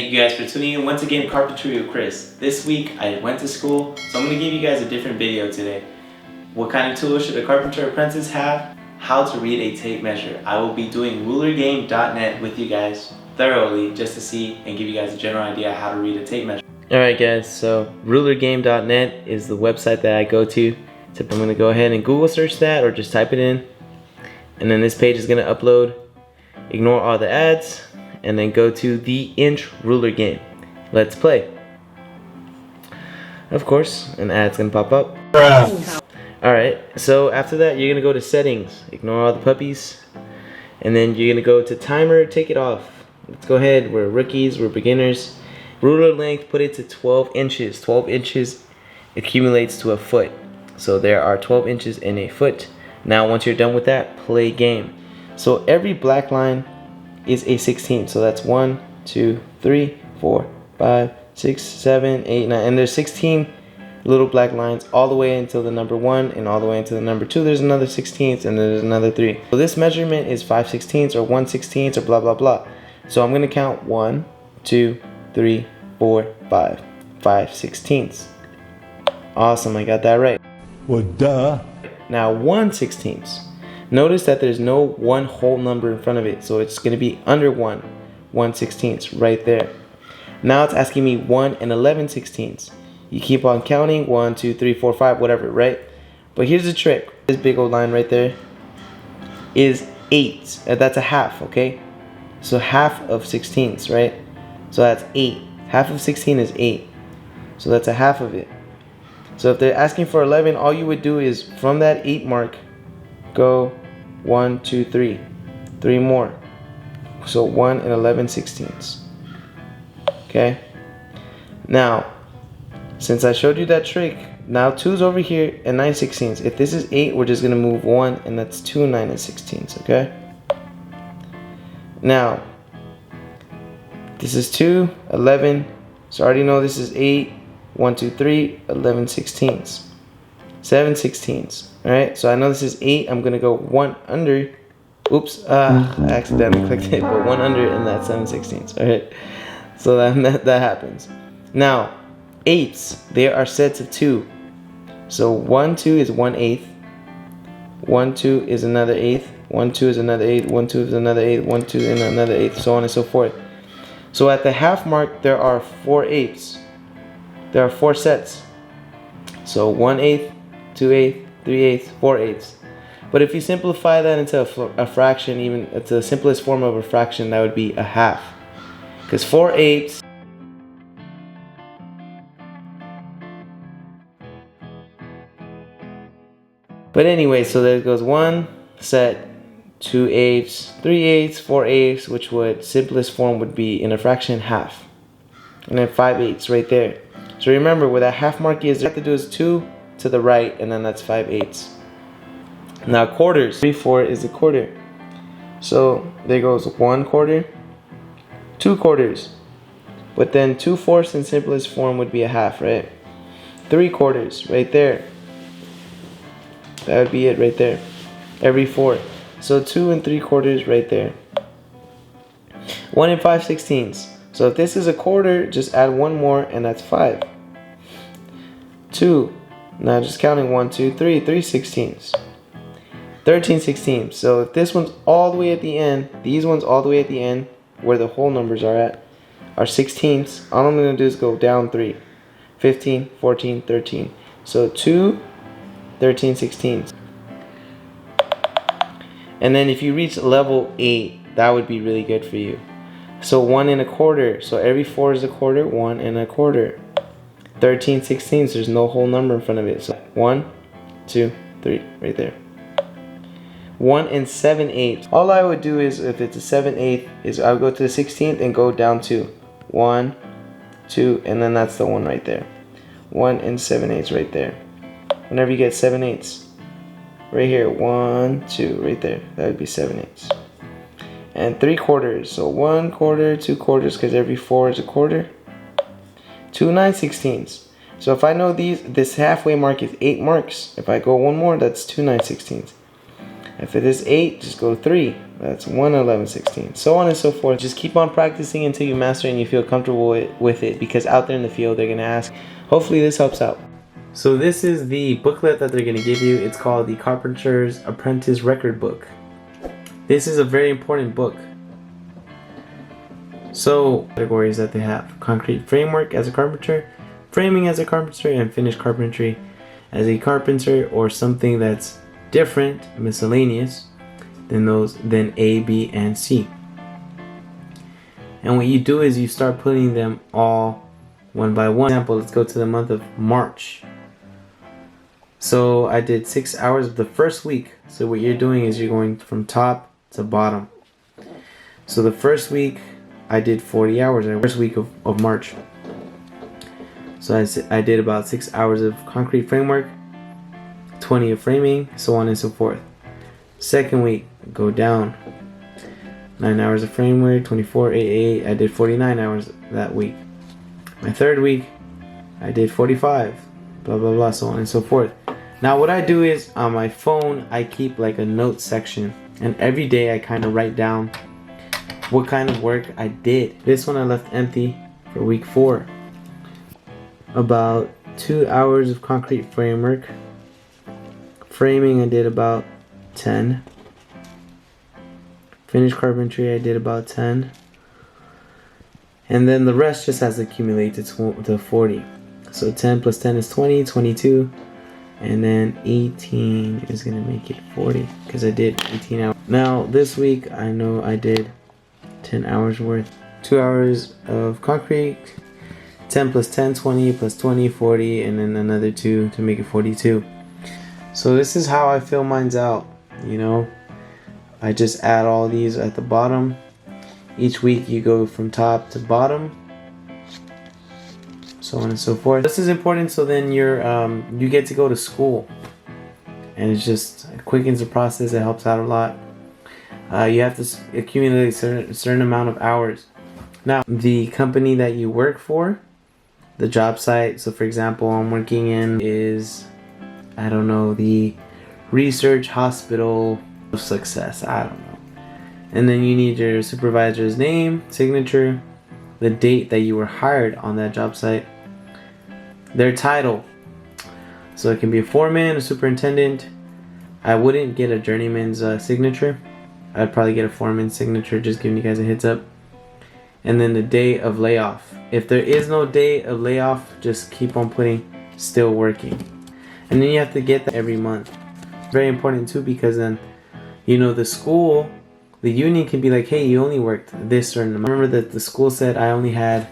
Thank you guys for tuning in once again, Carpentry with Chris. This week I went to school, so I'm going to give you guys a different video today. What kind of tools should a Carpenter Apprentice have? How to read a tape measure. I will be doing rulergame.net with you guys thoroughly just to see and give you guys a general idea how to read a tape measure. Alright guys, so rulergame.net is the website that I go to. So I'm going to go ahead and Google search that or just type it in. And then this page is going to upload. Ignore all the ads. And then go to the inch ruler game. Let's play. Of course, an ad's gonna pop up. Alright, so after that, you're gonna go to settings. Ignore all the puppies. And then you're gonna go to timer, take it off. Let's go ahead, we're rookies, we're beginners. Ruler length, put it to 12 inches. 12 inches accumulates to a foot. So there are 12 inches in a foot. Now once you're done with that, play game. So every black line is a 16, so that's 1, 2, 3, 4, 5, 6, 7, 8, 9, and there's 16 little black lines all the way until the number 1, and all the way until the number 2 there's another 16th, and there's another 3. So this measurement is 5/16 or 1/16 or blah blah blah. So I'm gonna count 1, 2, 3, 4, 5. 5/16. Awesome, I got that right. Well, duh. Now 1/16. Notice that there's no one whole number in front of it, so it's going to be under 1/16 right there. Now it's asking me 1 and 11/16. You keep on counting 1, 2, 3, 4, 5, whatever, right? But here's the trick. This big old line right there is 8. That's a half, okay? So half of 16s, right? So that's 8. Half of 16 is 8. So that's a half of it. So if they're asking for 11, all you would do is from that 8 mark, go 1, 2, 3. 3 more. So 1 and 11/16. Okay? Now, since I showed you that trick, now 2's over here and 9/16. If this is 8, we're just going to move 1, and that's 2 9/16. Okay? Now, this is 2, 11. So I already know this is 8, 1, 2, 3, 11/16. 7/16. Alright, so I know this is 8. I'm going to go 1 under. Oops, I accidentally clicked it, but 1 under, and that's 7/16. Alright, so that happens. Now, 8s, they are sets of 2. So 1, 2 is 1/8. 1, 2 is another 1/8. 1, 2 is another 1/8. 1, 2 is another 1/8. 1, 2 and another 1/8, so on and so forth. So at the half mark, there are 4 8s. There are 4 sets. So 1/8, 2/8, 3/8, 4/8. But if you simplify that into a fraction, even it's the simplest form of a fraction, that would be a half. Because 4/8. But anyway, so there goes 1 set, 2/8, 3/8, 4/8, which would simplest form would be in a fraction half. And then 5/8 right there. So remember where that half mark is, all you have to do is 2 to the right, and then that's 5/8. Now quarters, 3/4 is a quarter. So there goes 1 quarter, 2 quarters. But then 2/4 in simplest form would be a half, right? 3 quarters right there. That would be it right there. Every 4. So 2 and 3/4 right there. 1 and 5/16. So if this is a quarter, just add 1 more, and that's 5. 2. Now just counting 1, 2, 3, 3/16. 13/16. So if this one's all the way at the end, these ones all the way at the end, where the whole numbers are at, are 16ths. All I'm going to do is go down 3. 15, 14, 13. So 2, 13/16. And then if you reach level 8, that would be really good for you. So 1 and a quarter. So every 4 is a quarter. 1 and a quarter. 13/16. There's no whole number in front of it. So 1, 2, 3, right there. 1 and 7/8. All I would do is, if it's a 7/8, is I would go to the 16th and go down 2. 1, 2, and then that's the one right there. 1 and 7/8 right there. Whenever you get 7/8, right here, 1, 2, right there. That would be 7/8. And 3/4. So 1 quarter, 2 quarters, because every 4 is a quarter. 2 9/16. So if I know this halfway mark is 8 marks. If I go 1 more, that's 2 9/16. If it is 8, just go to 3. That's 1, 11, 16. So on and so forth. Just keep on practicing until you master it and you feel comfortable with it, because out there in the field they're going to ask. Hopefully this helps out. So this is the booklet that they're going to give you. It's called the Carpenter's Apprentice Record Book. This is a very important book. So categories that they have: concrete framework as a carpenter, framing as a carpenter, and finished carpentry as a carpenter, or something that's different, miscellaneous than A, B, and C. And what you do is you start putting them all one by one. For example, let's go to the month of March. So I did 6 hours of the first week. So what you're doing is you're going from top to bottom. So the first week I did 40 hours, the first week of March. So I did about 6 hours of concrete framework, 20 of framing, so on and so forth. Second week, go down. 9 hours of framework, 24, 8. I did 49 hours that week. My third week, I did 45, blah, blah, blah, so on and so forth. Now what I do is, on my phone, I keep like a note section. And every day I kind of write down what kind of work I did. This one I left empty for week 4. About 2 hours of concrete framework. Framing I did about 10. Finished carpentry I did about 10. And then the rest just has accumulated to 40. So 10 plus 10 is 20, 22. And then 18 is going to make it 40, because I did 18 hours. Now this week I know I did 10 hours worth. 2 hours of concrete. 10 plus 10, 20 plus 20, 40. And then another 2 to make it 42. So this is how I fill mine out, you know. I just add all these at the bottom. Each week you go from top to bottom, so on and so forth. This is important, so then you get to go to school, and it quickens the process. It helps out a lot. You have to accumulate a certain amount of hours. Now, the company that you work for, the job site, so for example, I'm working in is, I don't know, the Research Hospital of Success, I don't know. And then you need your supervisor's name, signature, the date that you were hired on that job site, their title. So it can be a foreman, a superintendent. I wouldn't get a journeyman's signature. I'd probably get a foreman's signature, just giving you guys a heads up. And then the day of layoff. If there is no day of layoff, just keep on putting still working. And then you have to get that every month. Very important too, because then, you know, the school, the union can be like, hey, you only worked this certain amount. I remember that the school said I only had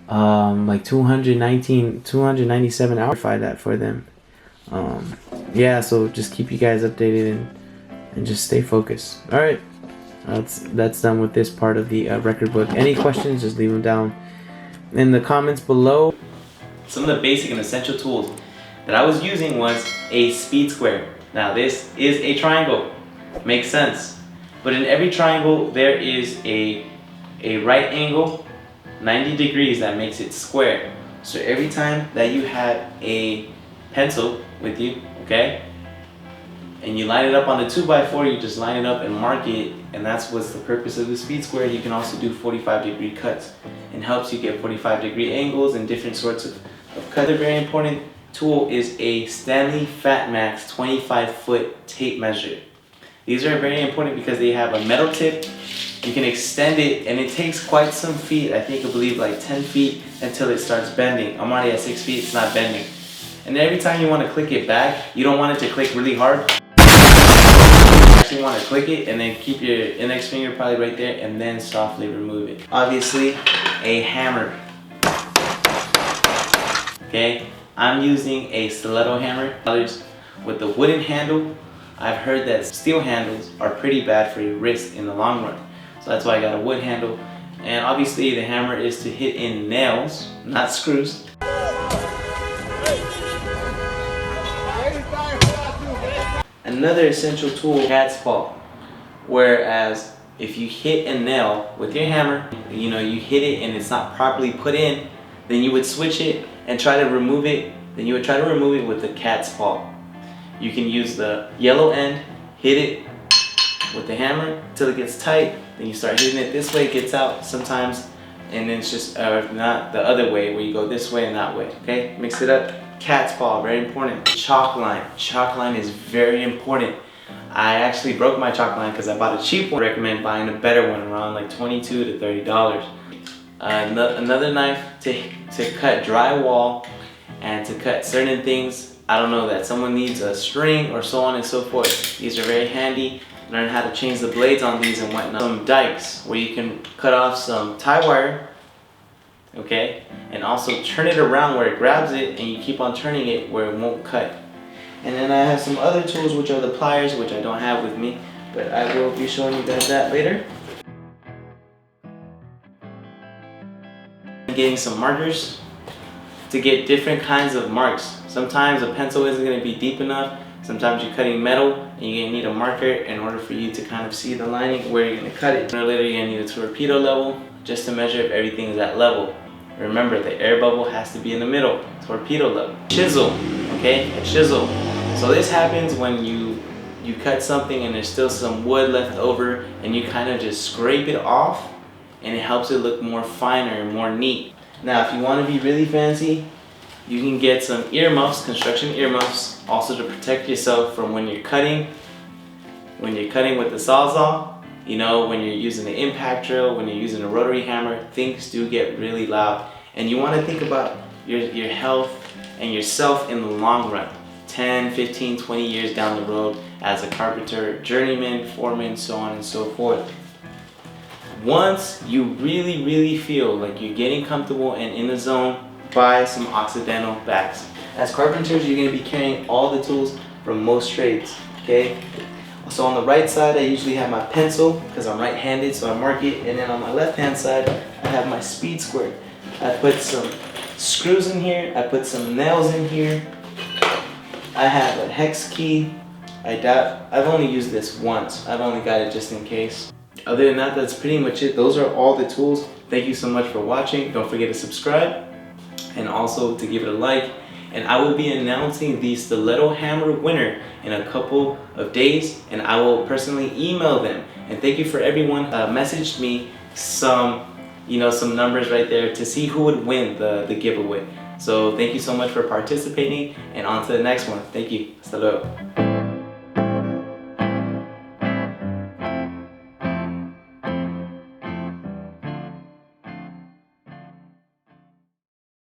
like 297 hours. Verify that for them. Yeah, so just keep you guys updated and just stay focused. All right, that's done with this part of the record book. Any questions, just leave them down in the comments below. Some of the basic and essential tools that I was using was a speed square. Now this is a triangle, makes sense. But in every triangle there is a right angle, 90 degrees, that makes it square. So every time that you have a pencil with you, okay, and you line it up on the 2x4, you just line it up and mark it, and that's what's the purpose of the speed square. You can also do 45-degree cuts. It helps you get 45-degree angles and different sorts of cuts. A very important tool is a Stanley FatMax 25-foot tape measure. These are very important because they have a metal tip. You can extend it, and it takes quite some feet. I believe like 10 feet until it starts bending. I'm already at 6 feet, it's not bending. And then every time you want to click it back, you don't want it to click really hard. You actually want to click it and then keep your index finger probably right there and then softly remove it. Obviously, a hammer. Okay, I'm using a stiletto hammer. Others with the wooden handle. I've heard that steel handles are pretty bad for your wrist in the long run. So that's why I got a wood handle. And obviously the hammer is to hit in nails, not screws. Another essential tool, cat's paw. Whereas if you hit a nail with your hammer, you know, you hit it and it's not properly put in, then you would switch it and try to remove it. Then you would try to remove it with the cat's paw. You can use the yellow end hit it with the hammer until it gets tight. Then you start hitting it this way, it gets out sometimes, and then it's just not the other way where you go this way and that way. Okay, mix it up. Cat's paw, very important. Chalk line. Chalk line is very important. I actually broke my chalk line because I bought a cheap one. I recommend buying a better one, around like $22 to $30. Another knife to cut drywall and to cut certain things. I don't know, that someone needs a string or so on and so forth. These are very handy. Learn how to change the blades on these and whatnot. Some dikes where you can cut off some tie wire, okay, and also turn it around where it grabs it, and you keep on turning it where it won't cut. And then I have some other tools, which are the pliers, which I don't have with me, but I will be showing you guys that later. Getting some markers to get different kinds of marks. Sometimes a pencil isn't going to be deep enough. Sometimes you're cutting metal and you're going to need a marker in order for you to kind of see the lining where you're going to cut it. Sooner or later you're going to need a torpedo level just to measure if everything is at level. Remember, the air bubble has to be in the middle. Torpedo level. Chisel, okay, a chisel. So this happens when you cut something and there's still some wood left over, and you kind of just scrape it off, and it helps it look more finer and more neat. Now if you want to be really fancy, you can get some earmuffs, construction earmuffs, also to protect yourself from when you're cutting with the Sawzall. You know, when you're using the impact drill, when you're using a rotary hammer, things do get really loud. And you want to think about your health and yourself in the long run. 10, 15, 20 years down the road as a carpenter, journeyman, foreman, so on and so forth. Once you really feel like you're getting comfortable and in the zone, buy some Occidental bags. As carpenters, you're going to be carrying all the tools from most trades, okay? So on the right side, I usually have my pencil because I'm right-handed, so I mark it. And then on my left-hand side, I have my speed squirt. I put some screws in here. I put some nails in here. I have a hex key. I've only used this once. I've only got it just in case. Other than that, that's pretty much it. Those are all the tools. Thank you so much for watching. Don't forget to subscribe and also to give it a like. And I will be announcing the stiletto hammer winner in a couple of days, and I will personally email them. And thank you for everyone messaged me some numbers right there to see who would win the giveaway. So thank you so much for participating, and on to the next one. Thank you. Hasta luego.